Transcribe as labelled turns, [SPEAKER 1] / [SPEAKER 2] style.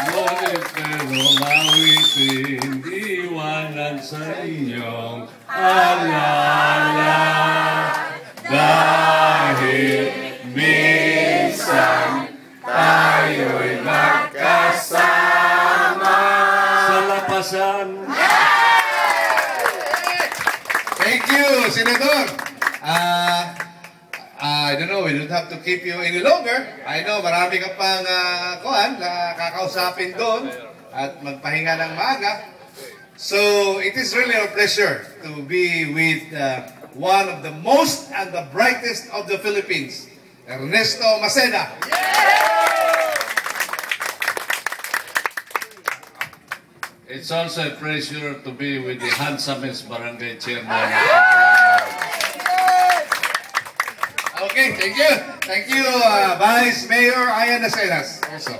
[SPEAKER 1] Ngunit pero mawitin, iwanan sa inyong alala. Dahil minsan tayo'y magkasama sa lapasan.
[SPEAKER 2] Thank you, Senador. I don't know, we don't have to keep you any longer. I know, marami ka pang kakausapin doon at magpahinga ng maaga. So, it is really a pleasure to be with one of the most and the brightest of the Philippines, Ernesto Maceda.
[SPEAKER 1] It's also a pleasure to be with the handsomest barangay chairman.
[SPEAKER 2] Okay, thank you. Thank you, Vice Mayor Ayan Aceras also.